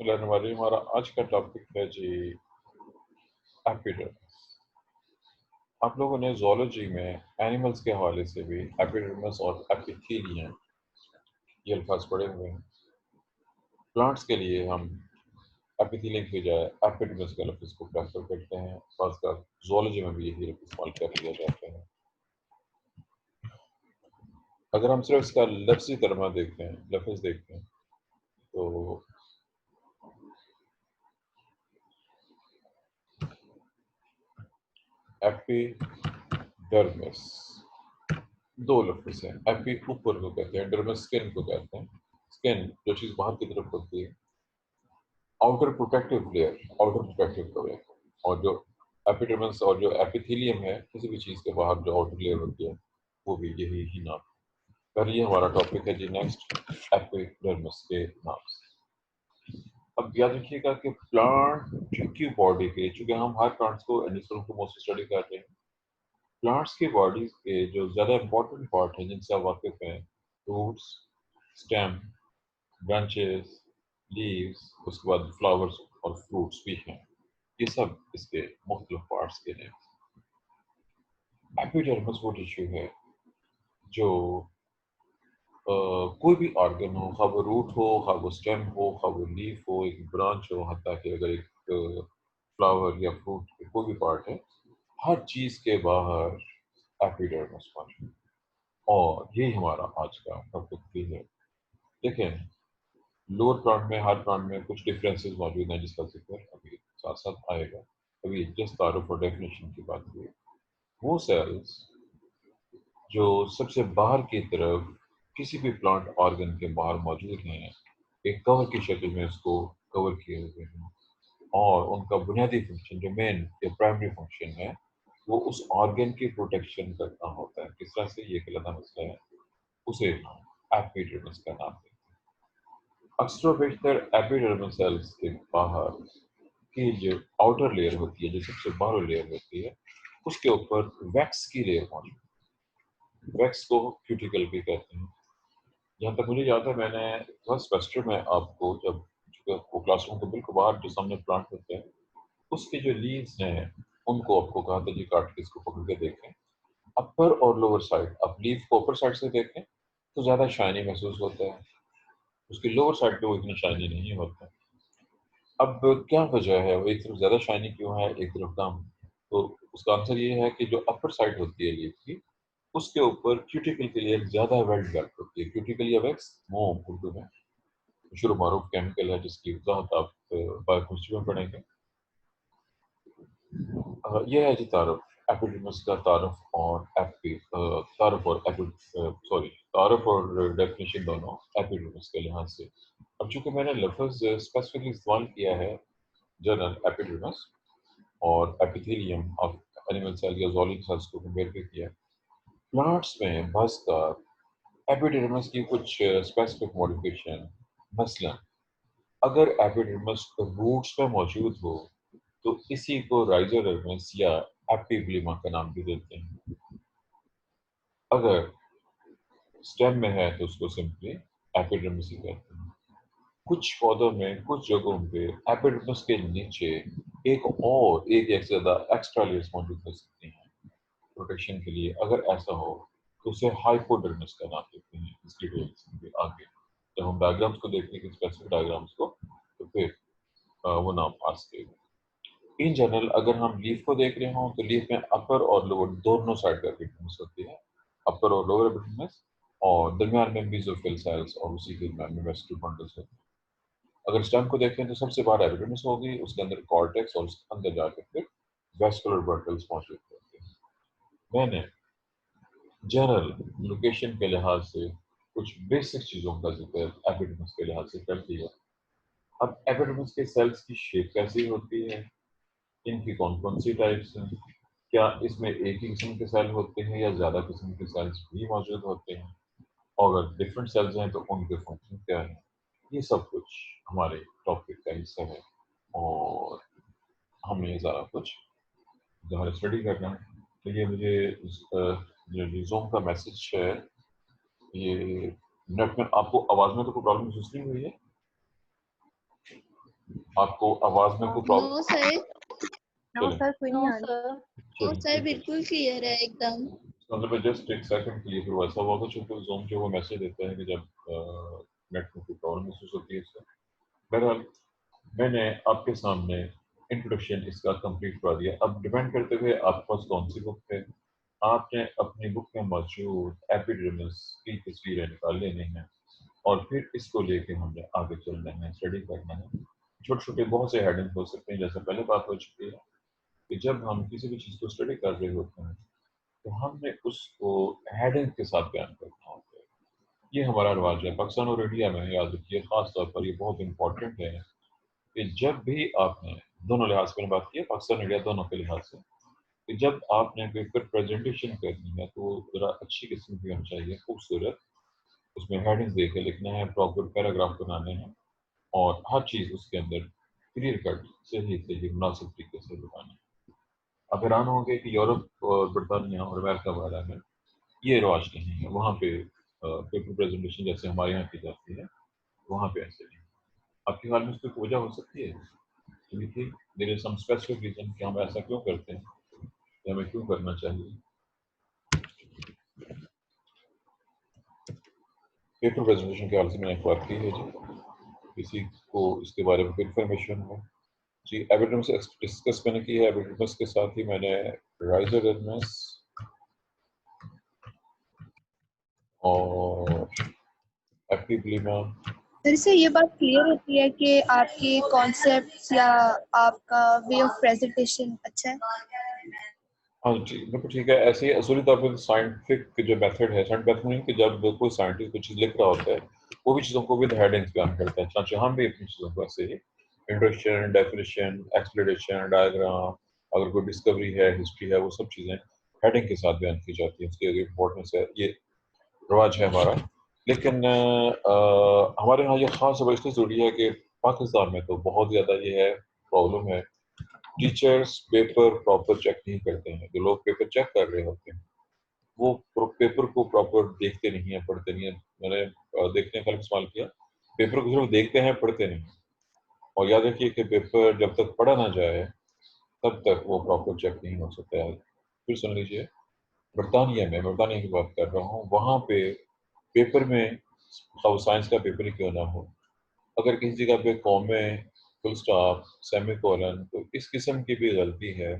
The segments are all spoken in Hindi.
बिस्मिल्लाहिर्रहमानिर्रहीम। हमारा आज का टॉपिक है जी एपिडर्मिस। आप लोगों ने ज़ूलॉजी में एनिमल्स के हवाले से भी एपिडर्मिस और एपिथेलियम ये अल्फाज पढ़े हुए हैं। प्लांट्स के लिए हम एपिथेलियम की बजाय एपिडर्मिस के लफ्ज़ को प्रेफर करते हैं। खासकर ज़ूलॉजी में भी यही लफ्ज़ इस्तेमाल कर लिया जाता है। अगर हम सिर्फ इसका लफ्ज़ी तर्जुमा देखते हैं, लफ्ज़ देखते हैं, तो एपिडर्मिस दो लफ्ज़ हैं। एपी ऊपर को कहते हैं, डर्मिस स्किन को कहते हैं। स्किन जो चीज़ बाहर की तरफ होती है, outer protective layer, outer protective covering. और जो एपिडर्मिस और जो एपिथेलियम है, किसी भी चीज़ के बाहर जो आउटर लेयर होती है, वो भी यही ही नाम है। पर ये हमारा टॉपिक है जी नेक्स्ट, एपिडर्मिस के नाम से। अब याद रखिएगा कि प्लांट की बॉडी के, चूंकि हम हर प्लांट्स को एनिमल्स को मोस्टली स्टडी कर रहे हैं, प्लांट्स की बॉडी के जो ज़्यादा इंपॉर्टेंट पार्ट हैं जिनसे आप वाकिफ हैं, रूट्स, स्टेम, ब्रांचेस, लीव्स, उसके बाद फ्लावर्स और फ्रूट्स भी हैं। ये सब इसके मुख्तलिफ पार्ट्स के नेम। एपिडर्मिस वो टिश्यू है जो कोई भी ऑर्गन हो, खा वो रूट हो, खा वो स्टेम हो, खा वो लीफ हो, एक ब्रांच हो, हत्ता कि अगर एक फ्लावर या फ्रूट के कोई भी पार्ट है, हर चीज़ के बाहर एपिडर्मिस मौजूद है। और यही हमारा आज का टॉपिक भी है। देखें, लोअर प्लांट में, हर प्लांट में कुछ डिफरेंसेस मौजूद हैं जिसका जिक्र अभी साथ साथ आएगा। अभी जस्ट तारुफ और डेफिनेशन की बात हुई। वो सेल्स जो सबसे बाहर की तरफ किसी भी प्लांट ऑर्गन के बाहर मौजूद हैं, एक कवर की शक्ल में उसको कवर किए हुए हैं, और उनका बुनियादी फंक्शन जो मेन या प्राइमरी फंक्शन है, वो उस ऑर्गन की प्रोटेक्शन करना होता है। किस तरह से, ये एक अलग मसला है, उसे हम एपिडर्मिस का नाम देते हैं। अक्सर बेशतर एपिडर्मल सेल्स के बाहर की जो आउटर लेयर होती है, जो सबसे बाहर लेयर होती है, उसके ऊपर वैक्स की लेयर मौजूद है। वैक्स को क्यूटिकल भी कहते हैं। जहाँ तक मुझे याद है, मैंने फर्स्ट सेमेस्टर में आपको जब वो क्लासरूम के बिल्कुल बाहर जो सामने प्लांट होते हैं, उसके जो लीव्स हैं, उनको आपको कहा था जी काट के इसको पकड़ के देखें। अपर और लोअर साइड, आप लीफ को अपर साइड से देखें तो ज़्यादा शाइनी महसूस होता है, उसकी लोअर साइड पे वो इतना शाइनी नहीं होता। अब क्या वजह है, वो एक तरफ ज़्यादा शाइनी क्यों है, एक तरफ कम? तो उसका आंसर ये है कि जो अपर साइड होती है लीफ की, उसके ऊपर क्यूटिकल की लेयर ज़्यादा वेल डेवलप होती है। क्यूटिकल या वैक्स, मोम उर्दू में मशहूर मारूफ केमिकल है जिसकी वजाहत आप बायोकेमिस्ट्री में पढ़ेंगे। यह है जी तारुफ, एपिडर्मिस का तारुफ और तारुफ और डेफिनेशन दोनों एपिडर्मिस के लिहाज से। अब चूंकि मैंने लफ्ज़ स्पेसिफिकली इस्तेमाल किया है, जनरल एपिडर्मिस और एपिथेलियम ऑफ एनिमल सेल या ज़ूलॉजी सेल्स को कंपेयर भी किया, प्लांट्स में खासकर एपिडर्मिस की कुछ स्पेसिफिक मॉडिफिकेशन, मसलन अगर एपिडर्मिस रूट्स में मौजूद हो तो इसी को राइजोडर्मिस या एपिब्लिमा का नाम भी देते हैं। अगर स्टेम में है तो उसको सिंपली एपिडर्मिस ही कहते हैं। कुछ पौधों में, कुछ जगहों पे एपिडर्मिस के नीचे एक से ज्यादा एक्स्ट्रा लेयर्स मौजूद हो सकती हैं प्रोटेक्शन के लिए। अगर ऐसा हो तो उसे हाइपोडर्मिस का नाम देते हैं। इसकी डिटेल्स आगे जब हम डायग्राम्स को देखेंगे, स्पेसिफिक डायग्राम्स को, तो फिर वो नाम आ सकेगा। इन जनरल अगर हम लीफ को देख रहे हों तो लीफ में अपर और लोअर दोनों साइड का एपिडर्मिस होती है, अपर और लोअर एपिडर्मिस, और दरमियान में मेसोफिल सेल्स और उसी के दरमियान में वेस्टिबल बंडल्स होते हैं। अगर स्टेम को देखें तो सबसे बाहर एपिडर्मिस होगी, उसके अंदर कॉर्टेक्स, और उसके अंदर जाकर फिर वेस्कुलर बंडल्स मौजूद होते हैं। मैंने जनरल लोकेशन के लिहाज से कुछ बेसिक चीज़ों का जिक्र एपिडर्मिस के लिहाज से कर दिया। अब एपिडर्मिस के सेल्स की शेप कैसी होती है, इनकी कौन कौन सी टाइप्स हैं, क्या इसमें एक ही किस्म के सेल होते हैं या ज़्यादा किस्म के सेल्स भी मौजूद होते हैं, और अगर डिफरेंट सेल्स हैं तो उनके फंक्शन क्या है, ये सब कुछ हमारे टॉपिक का हिस्सा है। और हमें ज़रा कुछ ज़रा स्टडी करना है। तो ये मुझे जो जूम का मैसेज है, ये नेट में आपको आवाज़ में तो कोई प्रॉब्लम महसूस नहीं हुई है? आपको आवाज में कोई problem? No sir. No sir, कोई नहीं नो आ रही। सर। नो चलिए, सर, बिल्कुल क्लियर है एकदम। मतलब मैं जस्ट एक सेकंड के लिए फिर वैसा हुआ था, चूंकि Zoom जो वो मैसेज देता है कि जब नेट में कोई प्रॉब्लम महसूस होती है इससे। बहरहाल मैंने आपके सामने इंट्रोडक्शन इसका कंप्लीट करा दिया। अब डिपेंड करते हुए आपके पास कौन सी बुक है, आपने अपनी बुक में मौजूद एपिडर्मिस की तस्वीरें निकाल लेनी है और फिर इसको लेके हमने आगे चलना है, स्टडी करना है। छोटे छोटे बहुत से हेडिंग हो सकते हैं, जैसे पहले बात हो चुकी है कि जब हम किसी भी चीज़ को स्टडी कर रहे होते हैं तो हमने उसको हेडिंग के साथ बयान करना होता है। ये हमारा रिवाज है पाकिस्तान और इंडिया में, याद रखिए खास तौर पर ये बहुत इंपॉर्टेंट है कि जब भी आपने, दोनों लिहाज से मैंने बात की है, पाकिस्तान इंडिया दोनों के लिहाज से, कि जब आपने पेपर प्रेजेंटेशन करनी है तो ज़रा अच्छी किस्म की होनी चाहिए, खूबसूरत। उसमें हेडिंग दे के लिखना है, प्रॉपर पैराग्राफ बनाने हैं और हर चीज़ उसके अंदर क्लियर कट सही सही मुनासिब तरीके से बतानी है। आप हैरान होंगे कि यूरोप और बरतानिया और अमेरिका वगैरह में ये रिवाज नहीं है। वहाँ पे पेपर प्रेजेंटेशन जैसे हमारे यहाँ की जाती है, वहाँ पे ऐसे नहीं। आपके ख्याल में उसकी कोई वजह हो सकती है? देखिए, there is some specific reason कि हम ऐसा क्यों करते हैं या हमें क्यों करना चाहिए। पेपर प्रेजेंटेशन के हवाले से मैंने एक बात की है जी, किसी को इसके बारे में कोई इन्फॉर्मेशन हो जी। एविडेंस डिस्कस मैंने की है, एविडेंस के साथ ही मैंने राइजर एविडेंस और एपिब्लिमा। सर से ये बात क्लियर होती है कि आपके कॉन्सेप्ट्स या आपका वे ऑफ प्रेजेंटेशन अच्छा है। हाँ जी, बिल्कुल ठीक है। ऐसे ही असूली तौर पर साइंटिफिक जो मेथड है, साइंटिफिक मेथड नहीं कि जब कोई साइंटिस्ट कुछ चीज़ लिख रहा होता है वो भी चीज़ों को विद हेडिंग्स बयान करता है, चाहे हम भी अपनी चीज़ों को ऐसे ही इंट्रोडक्शन, डेफिनेशन, एक्सप्लेनेशन, डायग्राम, अगर कोई डिस्कवरी है, हिस्ट्री है, वो सब चीज़ें हेडिंग के साथ बयान की जाती हैं। उसकी इम्पोर्टेंस है, ये रिवाज है हमारा। लेकिन हमारे यहाँ ये ख़ास अब इसलिए ज़रूरी है कि पाकिस्तान में तो बहुत ज़्यादा ये है, प्रॉब्लम है, टीचर्स पेपर प्रॉपर चेक नहीं करते हैं। जो लोग पेपर चेक कर रहे होते हैं वो पेपर को प्रॉपर देखते नहीं है, पढ़ते नहीं है। मैंने देखने का इस्तेमाल किया, पेपर को सिर्फ देखते हैं, पढ़ते नहीं। और याद रखिए कि पेपर जब तक पढ़ा ना जाए तब तक वो प्रॉपर चेक नहीं हो सकता है। फिर सुन लीजिए, बरतानिया की बात कर रहा हूँ, वहाँ पे पेपर में, खाओ साइंस का पेपर ही क्यों ना हो, अगर किसी जगह पे कॉमे, फुल स्टॉप, सेमीकोलन, तो इस किस्म की भी गलती है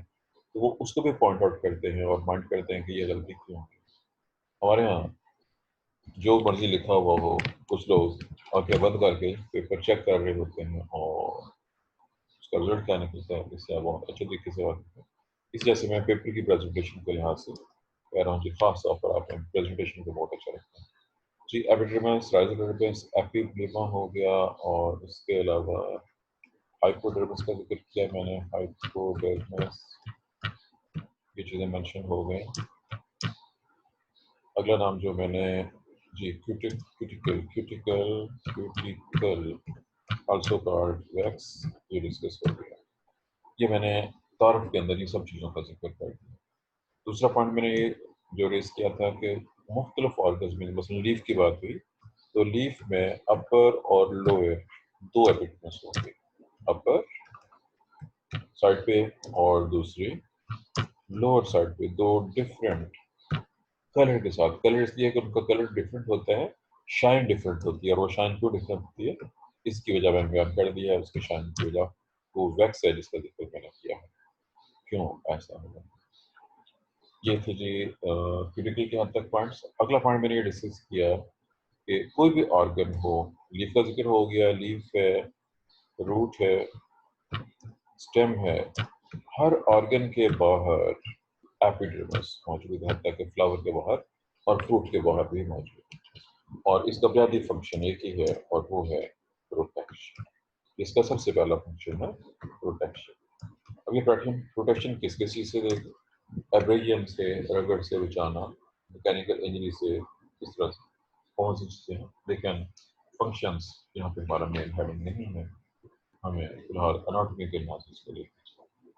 तो वो उसको भी पॉइंट आउट करते हैं और माइंड करते हैं कि ये गलती क्यों है। हमारे यहाँ जो मर्जी लिखा हुआ हो, कुछ लोग आंखें बंद करके पेपर चेक कर रहे होते हैं और उसका रिजल्ट क्या निकलता है इससे बहुत अच्छे तरीके से वाकिफ है। इस वजह से मैं पेपर की प्रेजेंटेशन के लिहाज से कह रहा हूँ जी, खास तौर पर आपने प्रेजेंटेशन को बहुत अच्छा रखा है जी। एपिडर्मिस, राइजोडर्मिस, एपिब्लिमा हो गया और उसके अलावा हाइपोडर्मिस का जिक्र किया मैंने, हाइपोडर्मिस, ये चीज़ें मेंशन हो गई। अगला नाम जो मैंने जी, क्यूटिकल आल्सो कॉल्ड वैक्स, ये डिस्कस कर दिया। ये मैंने तारुफ के अंदर ये सब चीज़ों का जिक्र कर दिया। दूसरा पॉइंट मैंने ये जो रेस किया था कि मुख्तलिफ ऑर्गन्स में, मसलन लीफ की बात हुई तो लीफ में अपर और लोअर दो एपिडर्मिस होंगे, अपर साइड पे और दूसरी लोअर साइड पे, दो डिफरेंट कलर के साथ। कलर इसलिए कि उनका कलर डिफरेंट होता है, शाइन डिफरेंट होती है, और वो शाइन क्यों डिफरेंट होती है इसकी वजह मैंने बयान कर दिया है। उसकी शाइन की वजह वो वैक्स है जिसका जिक्र मैंने किया है, क्यों ऐसा होगा। ये थे जी क्रिटिकल के हद तक पॉइंट्स। अगला पॉइंट मैंने ये डिस्कस किया कि कोई भी ऑर्गन हो, लीफ का जिक्र हो गया, लीफ है, रूट है, स्टेम है, हर ऑर्गन के बाहर एपिडर्मिस मौजूद है, ताकि फ्लावर के बाहर और फ्रूट के बाहर भी मौजूद है। और इसका बुनियादी फंक्शन एक ही है और वो है प्रोटेक्शन। इसका सबसे पहला फंक्शन है प्रोटेक्शन। अब ये प्रोटेक्शन किस किस चीज़ से देगी? एब्रेजन से, रगड़ से बचाना, मैकेनिकल इंजरी से, इस तरह से कौन सी चीज़ें हैं। लेकिन फंक्शंस यहाँ पे हमारा मेन हेडिंग नहीं है, हमें फिलहाल अनाटॉमी के लिहाज से इसको देखना चाहिए।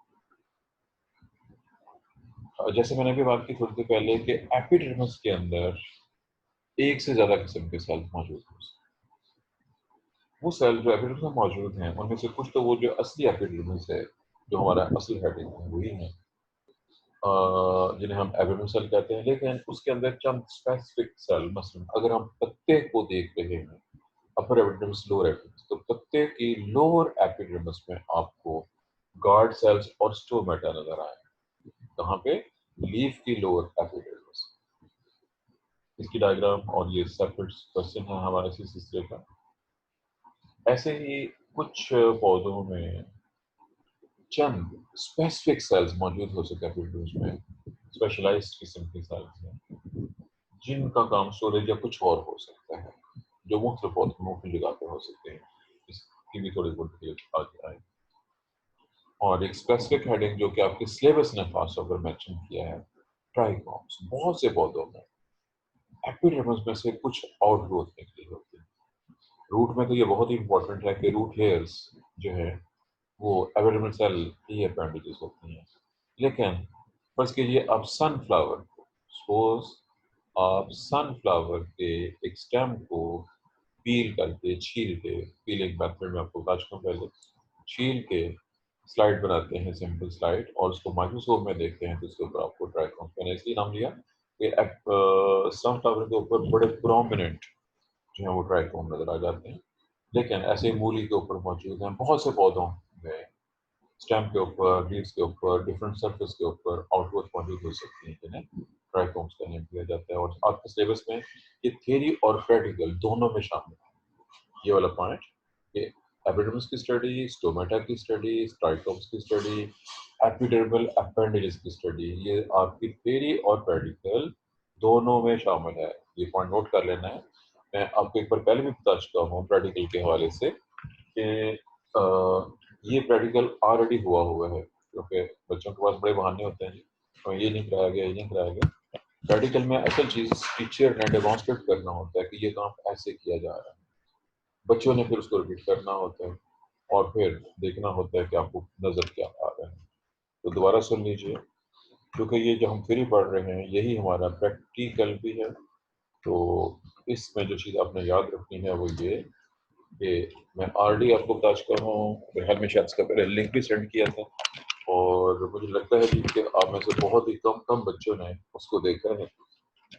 जैसे मैंने भी बात की थोड़ी देर पहले कि एपिडर्मिस के अंदर एक से ज़्यादा किस्म के सेल मौजूद हो सकते हैं। वो सेल जो एपिडर्मिस में मौजूद हैं उनमें से कुछ तो वो जो असली एपिडर्मिस है, जो हमारा असल हेडिंग है, वही है जिन्हें हम एपिडर्मिस सेल कहते हैं। लेकिन उसके अंदर चंद स्पेसिफिक सेल, मसलन अगर हम पत्ते को देख रहे हैं, अपर एपिडर्मिस, लोअर एपिडर्मिस, तो पत्ते की लोअर एपिडर्मिस में आपको गार्ड सेल्स और स्टोमेटा नजर आए। कहाँ पे? लीफ की लोअर एपिडर्मिस। इसकी डायग्राम और ये सेपरेट क्वेश्चन है हमारे हिस्ट्री का। ऐसे ही कुछ पौधों में चंद स्पेसिफिक सेल्स मौजूद हो सकते हैं एपिडर्मिस में, स्पेशलाइज्ड किस्म के सेल्स हैं जिनका काम स्टोरेज या कुछ और हो सकता है, जो मुख्तलिफ पौधों में मुख्तलिफ जगह पे हो सकते हैं। इसकी भी थोड़ी बहुत डिटेल आगे आए। और एक स्पेसिफिक हेडिंग जो कि आपके सिलेबस ने खास तौर पर मेंशन किया है, ट्राइकोम्स। बहुत से पौधों में एपिडर्मिस में से कुछ आउटग्रोथ निकली होती है। रूट में तो ये बहुत ही इंपॉर्टेंट है कि रूट हेयर्स जो है वो एपिडर्मिस सेल की अपेंडेजेस होती हैं। लेकिन फर्ज कीजिए आप सनफ्लावर को, सपोज आप सनफ्लावर के एक स्टेम को पील करके, छील के, पीलिंग मेथड में आपको बता चुका हूं पहले, छील के स्लाइड बनाते हैं, सिंपल स्लाइड, और उसको माइक्रोस्कोप में देखते हैं तो उसके ऊपर आपको ट्राइकोम्स, मैंने इसलिए नाम लिया कि सनफ्लावर के ऊपर बड़े प्रोमिनेंट जो है वो ट्राइकोम नजर आ जाते हैं। लेकिन ऐसे ही मूली के ऊपर मौजूद हैं, बहुत से पौधों में स्टेम के ऊपर, लीव्स के ऊपर, डिफरेंट सरफेस के ऊपर आउटवर्ड मौजूद हो सकती हैं जिन्हें ट्राइकोम्स का नेम दिया जाता है। और आपके सिलेबस में ये थियरी और प्रैक्टिकल दोनों में शामिल है ये वाला पॉइंट कि एपिडर्मिस की स्टडी, स्टोमेटा की स्टडी, ट्राइकोम्स की स्टडी, एपिडर्मल अपेंडेजेस की स्टडी, ये आपकी थियरी और प्रैक्टिकल दोनों में शामिल है। ये पॉइंट नोट कर लेना है। मैं आपको एक बार पहले भी बता चुका हूँ प्रैक्टिकल के हवाले से कि ये प्रैक्टिकल ऑलरेडी हुआ है, क्योंकि बच्चों के पास बड़े बहाने होते हैं जी, तो ये नहीं कराया गया, ये नहीं कराया गया। प्रैक्टिकल में असल चीज़ टीचर ने डेमोन्स्ट्रेट करना होता है कि ये काम ऐसे किया जा रहा है, बच्चों ने फिर उसको रिपीट करना होता है और फिर देखना होता है कि आपको नज़र क्या आ रहा है। तो दोबारा सुन लीजिए, क्योंकि ये जो हम थ्योरी पढ़ रहे हैं यही हमारा प्रैक्टिकल भी है। तो इसमें जो चीज़ आपने याद रखनी है वो ये कि मैं ऑलरेडी आपको बता चुका हूँ, मेरे ख्याल में शायद इसका पहले लिंक भी सेंड किया था, और मुझे लगता है कि आप में से बहुत ही कम कम बच्चों ने उसको देखा है,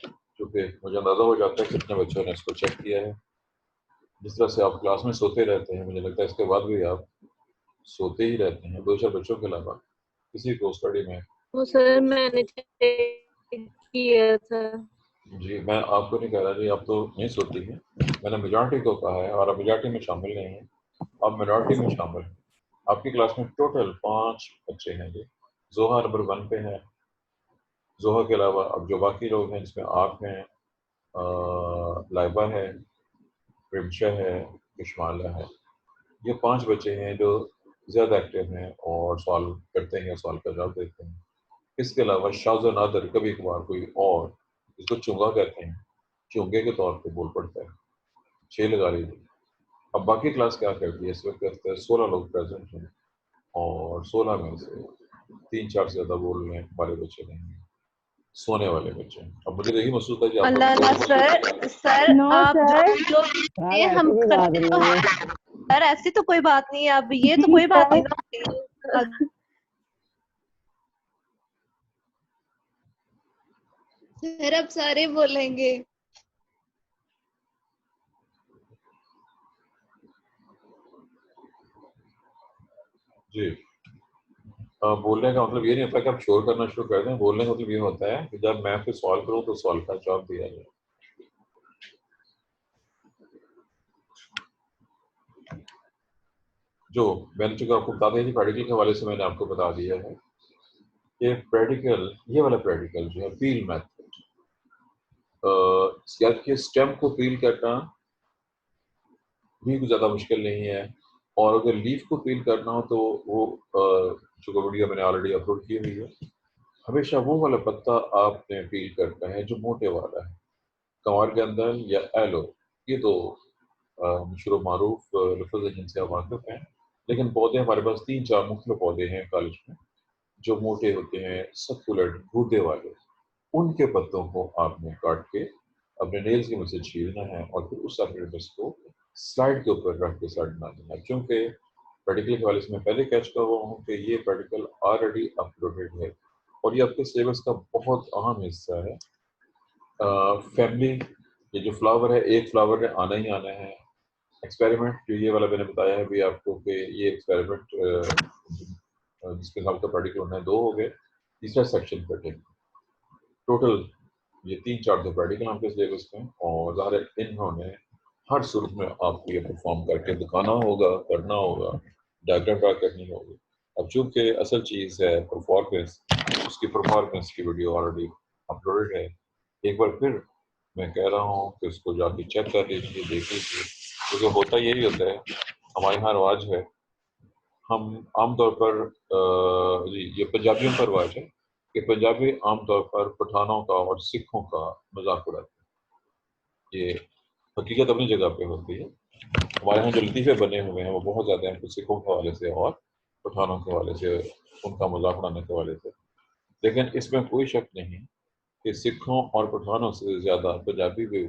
क्योंकि मुझे अंदाज़ा हो जाता है कितने बच्चों ने इसको चेक किया है। जिस तरह से आप क्लास में सोते रहते हैं, मुझे लगता है इसके बाद भी आप सोते ही रहते हैं, दो चार बच्चों के अलावा किसी को स्टडी में। वो सर मैंने चेक किया था। जी, मैं आपको नहीं कह रहा जी आप तो नहीं सोती हैं, मैंने मेजॉरिटी को कहा है, और आप मेजॉरिटी में शामिल नहीं हैं, आप मिनॉरिटी में शामिल हैं। आपकी क्लास में टोटल 5 बच्चे हैं जी। जोहा नंबर 1 पे है। जोहा के अलावा अब जो बाकी लोग हैं, जिसमें आप हैं, लाइबा है, रिमशा है, इशमाला है, ये 5 बच्चे हैं जो ज़्यादा एक्टिव हैं और सॉल्व करते हैं, सॉल्व का जवाब देते हैं। इसके अलावा शाज़ नादर कभी कभार कोई और, जिसको चुंगा कहते हैं, चुंगे के तौर पे बोल पड़ता है, 6 लगा लीजिए। अब बाकी क्लास क्या करती है, इस वक्त 16 लोग प्रेजेंट हैं और 16 में से 3-4 से ज़्यादा बोलने वाले बच्चे नहीं हैं, सोने वाले बच्चे हैं। अब मुझे यही महसूस होता है कि आप अल्लाह लोग अल्लाह सर, सर नो आप सर। जो यार ये ऐसी हम कोई बात करते तो नहीं है। हैं सर, ऐसी तो कोई बात नहीं है। अब ये तो जी कोई बात नहीं सर। ना होती। सर अब सारे बोलेंगे। जी, बोलने का मतलब ये नहीं होता कि आप शोर करना शुरू कर दें। बोलने का मतलब ये होता है कि जब मैं फिर सॉल्व करूँ तो सॉल्व का जवाब दिया जाए। जो मैंने चूंकि आपको बता दिया थी, प्रैक्टिकल के हवाले से मैंने आपको बता दिया है कि प्रैक्टिकल, ये वाला प्रैक्टिकल जो है पील मेथड, याद कि स्टेम को पील करना भी कुछ ज़्यादा मुश्किल नहीं है, और अगर लीफ को पील करना हो तो वो चूंकि वीडियो मैंने ऑलरेडी अपलोड की हुई है, हमेशा वो वाला पत्ता आपने पील करना है जो मोटे वाला है। कंवार के अंदर या एलो, ये तो मशहूर मारूफ लफ्ज़ है जिनसे आप वाकिफ हैं, लेकिन पौधे हमारे पास 3-4 मुख्तलिफ पौधे हैं कॉलेज में जो मोटे होते हैं, सकुलेंट गूदे वाले। उनके पत्तों को आपने काट के अपने नेल्स की मदद से छीलना है और फिर उस एपिडर्मिस को स्लाइड के ऊपर रख के स्लाइड बना देना। क्योंकि पेडिकल के हवाले से मैं पहले कह चुका हुआ हूँ कि ये पेडिकल ऑलरेडी अपलोडेड है और ये आपके सिलेबस का बहुत अहम हिस्सा है। फैमिली, ये जो फ्लावर है, एक फ्लावर ने आना ही आना है। एक्सपेरिमेंट जो ये वाला मैंने बताया है भी आपको कि ये एक्सपेरिमेंट जिसके नाम का पेडिकल होना है, 2 हो गए। तीसरा सेक्शन कटिंग, टोटल ये 3-4 तो पेडिकल आपके सिलेबस में, और ज़ाहिर इन्होंने हर सूरत में आपको ये परफॉर्म करके दिखाना होगा, करना होगा, डायग्राम ड्रा करनी होगी। अब चूंकि असल चीज़ है परफॉर्मेंस, उसकी परफॉर्मेंस की वीडियो ऑलरेडी अपलोडेड है। एक बार फिर मैं कह रहा हूँ कि उसको जाके चेक कर लीजिए, देख लीजिए, क्योंकि होता यही होता है, हमारे यहाँ रवाज है, हम आमतौर पर ये पंजाबियों पर रवाज है कि पंजाबी आमतौर पर पठानों का और सिखों का मजाक उड़ाते हैं। ये हकीकत अपनी जगह पे होती है। हमारे यहाँ जो लतीफ़े बने हुए हैं वो बहुत ज़्यादा हैं, कुछ सिखों के हवाले से और पठानों के हवाले से, उनका मजाक उड़ाने के हवाले से। लेकिन इसमें कोई शक नहीं कि सिखों और पठानों से ज़्यादा पंजाबी भी,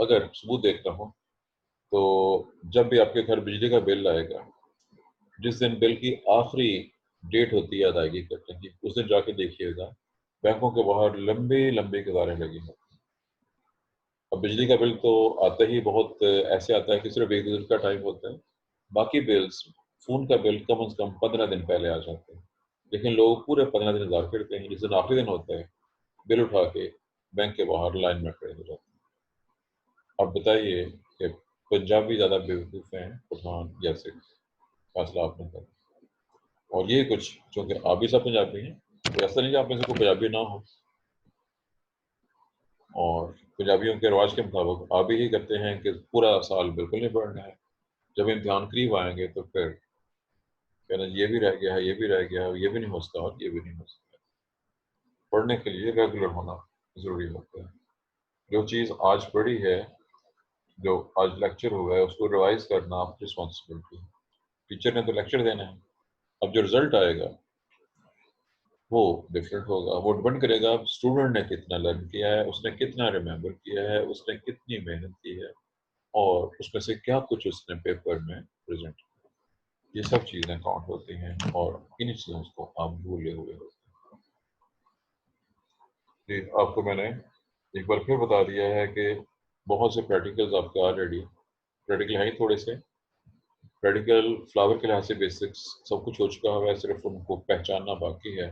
अगर सबूत देखना हो तो जब भी आपके घर बिजली का बिल आएगा, जिस दिन बिल की आखिरी डेट होती है अदायगी करने की, उस दिन जाके देखिएगा बैंकों के बाहर लंबे लंबे कतारें लगी हैं। अब बिजली का बिल तो आता ही बहुत ऐसे आता है कि सिर्फ 1 दिन का टाइम होता है। बाकी बिल्स, फ़ोन का बिल कम से कम 15 दिन पहले आ जाते हैं, लेकिन लोग पूरे 15 दिन इंतजार करते हैं। जिस दिन आखिरी दिन होता है, बिल उठा के बैंक के बाहर लाइन में खड़े हो जाते हैं। अब बताइए कि पंजाबी ज़्यादा बेवकूफ़ हैं पठान या सिख? फैसला आपने कर। और ये कुछ, चूँकि आप भी सब पंजाबी हैं, तो ऐसा नहीं कि आप में से कोई पंजाबी ना हो, और पंजाबियों के रिवाज के मुताबिक आप भी यही करते हैं कि पूरा साल बिल्कुल नहीं पढ़ना है। जब इम्तिहान करीब आएंगे तो फिर कहना ये भी रह गया है, ये भी रह गया है, ये भी नहीं हो सकता और ये भी नहीं हो सकता। पढ़ने के लिए रेगुलर होना ज़रूरी होता है। जो चीज़ आज पढ़ी है, जो आज लेक्चर हुआ है, उसको रिवाइज करना आपकी रिस्पॉन्सिबिलिटी है। टीचर ने तो लेक्चर देना है, अब जो रिजल्ट आएगा वो डिफरेंट होगा। वो डिपेंड करेगा स्टूडेंट ने कितना लर्न किया है, उसने कितना रिमेंबर किया है, उसने कितनी मेहनत की है, और उसमें से क्या कुछ उसने पेपर में प्रेजेंट किया। ये सब चीज़ें काउंट होती हैं और इन चीज़ों को आप भूले हुए होते हैं। जी, आपको मैंने एक बार फिर बता दिया है कि बहुत से प्रैक्टिकल्स आपके ऑलरेडी, प्रैक्टिकल हैं ही थोड़े से, प्रैक्टिकल फ्लावर के लिहाज से बेसिक्स सब कुछ हो चुका हुआ है, सिर्फ उनको पहचानना बाकी है,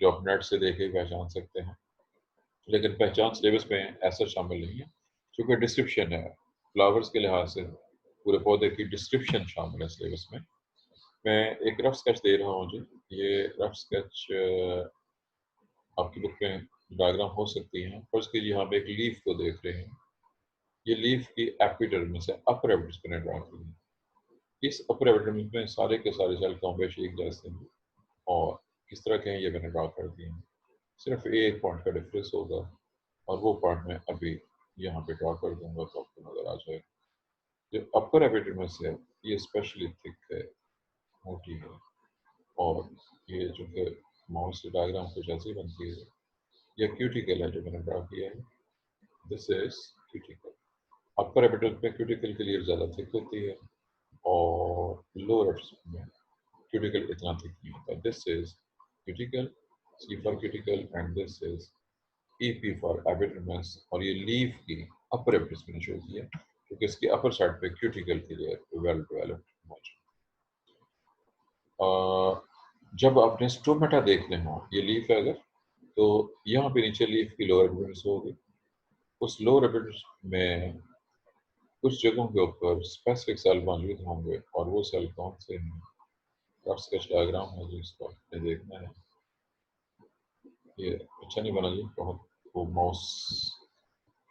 जो आप नेट से देख के पहचान सकते हैं। लेकिन पहचान सिलेबस में ऐसा शामिल नहीं है, क्योंकि डिस्क्रिप्शन है, फ्लावर्स के लिहाज से पूरे पौधे की डिस्क्रिप्शन शामिल है सिलेबस में। मैं एक रफ स्केच दे रहा हूँ जी। ये रफ स्केच आपकी बुक में डायग्राम हो सकती हैं। फर्ज कीजिए हम एक लीफ को देख रहे हैं। ये लीफ की एपिडर्मिस है, अपर एपिडर्मिस मैंने ड्रा की है। इस अपर एपिडर्मिस में सारे के सारे सेल कम बेश एक जैसे हैं, और किस तरह के हैं ये मैंने ड्रा कर दिए हैं। सिर्फ एक पॉइंट का डिफरेंस होगा, और वो पॉइंट मैं अभी यहाँ पे ड्रा कर दूंगा तो आपको नजर आ जाएगा। जो अपर एपिडर्मिस है ये स्पेशली थिक है, मोटी है, और ये जो है माउस से डायग्राम कुछ ऐसी बनती है। ये क्यूटिकल है जो मैंने ड्रा किया है, this is cuticle. Upper epidermis में क्यूटिकल की लेयर ज़्यादा थिक होती है, और लोअर एपिडर्मिस में क्यूटिकल इतना थिक नहीं होता। This is cuticle, C for cuticle, and this is EP for epidermis. और ये लीफ की अपर एपिडर्मिस मैंने शो किया क्योंकि इसकी अपर साइड पे क्यूटिकल की लेयर वेल डेवलप्ड मौजूद। जब आपने स्टोमेटा देखने हो, ये लीफ है अगर, तो यहाँ पे नीचे लीफ की लोअर एपिडर्मिस होगी। उस लोअर एपिडर्मिस में कुछ जगहों के ऊपर स्पेसिफिक सेल मौजूद होंगे, और वो सेल कौन से हैं, रफ स्केच डायग्राम है जिसको आपने देखना है। ये अच्छा नहीं बना जी, बहुत वो माउस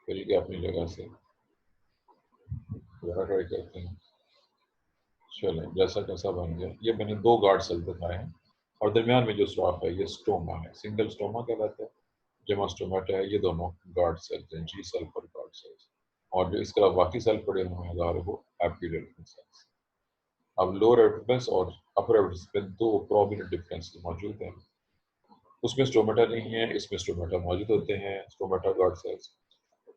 फिर के अपनी जगह से दोबारा ट्राई करते हैं। चलें, जैसा कैसा बन गया। ये मैंने 2 गार्ड सेल दिखाए हैं, और दरमियान में जो स्टॉप है ये स्टोमा है, सिंगल स्टोमा कहलाता है, जमा स्टोमेटा है। ये दोनों गार्ड सेल्स हैं, जी सेल पर गार्ड सेल्स। और जो इसके अलावा बाकी सेल पड़े हुए हैं वो एपिडर्मिस सेल्स। अब लोअर एपिडर्मिस और अपर एपिडर्मिस में 2 प्रोमिनेंट डिफरेंसेस मौजूद हैं। उसमें स्टोमेटा नहीं है, इसमें स्टोमेटा मौजूद होते हैं, स्टोमेटा गार्ड सेल्स।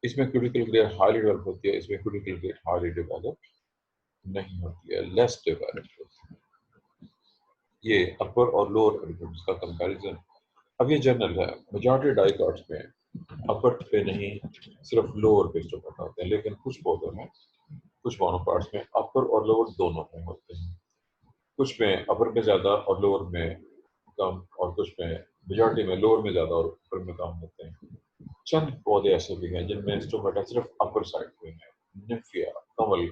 इसमें क्यूटिकल ग्रेड हाईली डेवलप होती है, इसमें क्यूटिकल ग्रेड हाईली डेवलप नहीं होती है, लेस डेवलप होती है। ये अपर और लोअर एपिडर्मिस का कंपैरिजन। अब ये जनरल है, मेजॉरिटी डाइकॉट्स में अपर पे नहीं सिर्फ लोअर पे स्टोमेटा होते हैं, लेकिन कुछ पौधों में, कुछ मोनोपार्ट्स में अपर और लोअर दोनों में होते हैं। कुछ में अपर में ज़्यादा और लोअर में कम, और कुछ में मेजॉरिटी में लोअर में ज़्यादा और अपर में कम होते हैं। चंद पौधे ऐसे भी हैं जिनमें स्टोमेटा सिर्फ अपर साइड पे है। निम्फिया, कमल,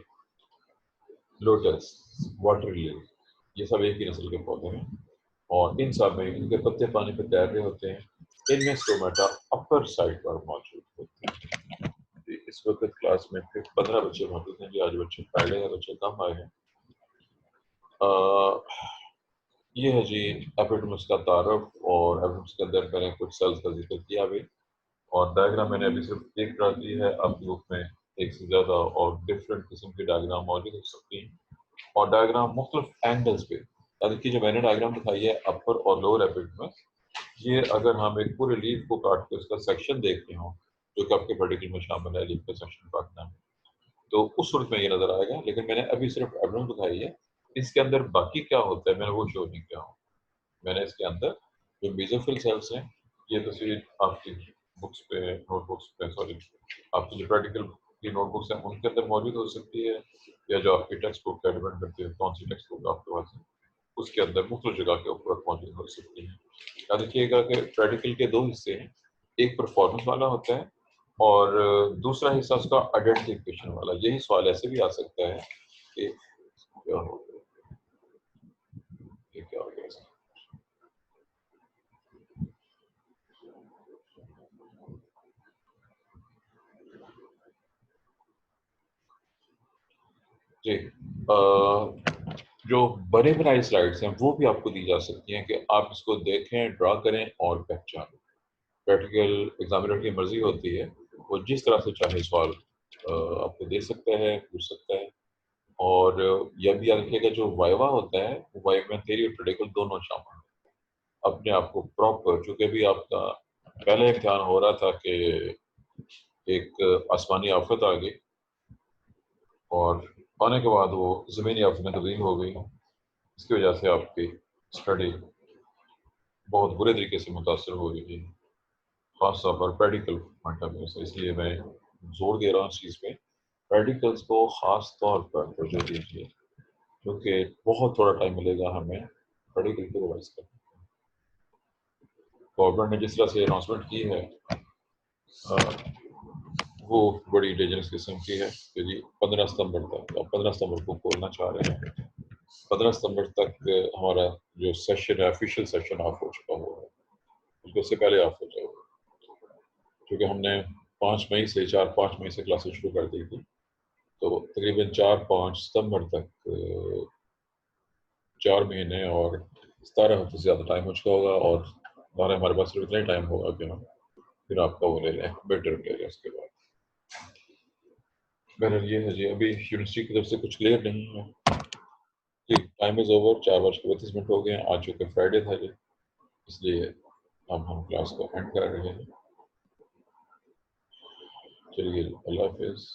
लोटस, वाटर लिली, ये सब एक ही नस्ल के पौधे हैं और इन सब में इनके पत्ते पानी पे तैर रहे होते हैं। इनमें स्टोमेटा अपर साइड पर मौजूद होते हैं। इस वक्त क्लास में फिर 15 बच्चे मौजूद हैं जी। आज बच्चे पहले हैं, बच्चे कम आए हैं। ये है जी एपिडर्मिस का तारफ, और एपिडर्मिस के अंदर मैंने कुछ सेल्स का जिक्र किया भी, और डायग्राम मैंने अभी सिर्फ एक ड्रा की है। आपके बुक में एक से ज़्यादा और डिफरेंट किस्म की डायग्राम मौजूद हो सकती हैं, और डायग्राम मुख्तलिफ एंगल्स पे, यानी कि जो मैंने डायग्राम दिखाई है अपर और लोअर एपिडर्मिस, ये अगर हम एक पूरे लीफ को काट के उसका सेक्शन देखते हो, जो कि आपके पर्टिकुलर में शामिल है, लीफ का सेक्शन काटना है, तो उस सूरत में ये नजर आएगा। लेकिन मैंने अभी सिर्फ एपिडर्मिस दिखाई है, इसके अंदर बाकी क्या होता है मैंने वो शो नहीं किया हूँ। मैंने इसके अंदर जो बेसोफिल सेल्स हैं, ये तस्वीर आपकी बुक्स पे, नोटबुक्स पे, सॉरी, आपकी जो प्रैक्टिकल की नोटबुक्स हैं उनके अंदर मौजूद हो सकती है, या जो आपकी टेक्स्ट बुक का डिपेंड करती है कौन सी टेक्स्ट बुक आपके पास है, उसके अंदर मुख्तलिफ जगह के ऊपर मौजूद हो सकती है। याद रखिएगा कि प्रैक्टिकल के दो हिस्से हैं, एक परफॉर्मेंस वाला होता है और दूसरा हिस्सा उसका आइडेंटिफिकेशन वाला। यही सवाल ऐसे भी आ सकता है कि क्या हो गया, ये क्या हो गया इसका? जी, जो बने बनाए स्लाइड्स हैं वो भी आपको दी जा सकती हैं कि आप इसको देखें, ड्रा करें और पहचानें। प्रैक्टिकल एग्जामिनर की मर्जी होती है, वो जिस तरह से चाहे सवाल आपको दे सकता है, पूछ सकता है। और यह भी याद रखिएगा जो वाइवा होता है, वो वाइवा में थ्योरी और प्रैक्टिकल दोनों शामिल हैं। अपने आप को प्रॉपर, चूंकि भी आपका पहले इम्तिहान हो रहा था कि एक आसमानी आफत आ गई और आने के बाद वो ज़मीनी आफत में तब्दील हो गई, इसकी वजह से आपकी स्टडी बहुत बुरे तरीके से मुतासर हो गई थी, खासतौर पर प्रैक्टिकल पॉइंट ऑफ व्यू से। इसलिए मैं जोर दे रहा हूँ इस चीज़ पे, प्रैक्टिकल्स को ख़ास तौर पर तवज्जो दीजिए, क्योंकि बहुत थोड़ा टाइम मिलेगा हमें प्रैक्टिकल को रिवाइज करने। गवर्नमेंट ने जिस तरह से अनाउंसमेंट की है वो बड़ी डेंजरस किस्म की है कि जी 15 सितंबर तक, अब 15 सितंबर को खोलना चाह रहे हैं। 15 सितंबर तक हमारा जो सेशन है, ऑफिशियल सेशन ऑफ हो चुका हुआ है, उसको उससे पहले ऑफ हो जाएगा, क्योंकि हमने 4-5 मई से क्लासेस शुरू कर दी थी, तो तकरीबन 4-5 सितंबर तक 4 महीने और 17 हफ्ते से ज़्यादा टाइम हो चुका होगा, और हमारे पास सिर्फ इतना ही टाइम होगा कि हम फिर आपका वो ले लें, बेटर ले लें उसके बाद। बहरहाल ये है जी, अभी यूनिवर्सिटी की तरफ से कुछ क्लियर नहीं है जी। टाइम इज़ ओवर, 4:32 हो गए हैं। आज चूँकि फ्राइडे था जी, इसलिए अब हम क्लास को एंड कर रहे हैं। चलिए, अल्लाह हाफिज़।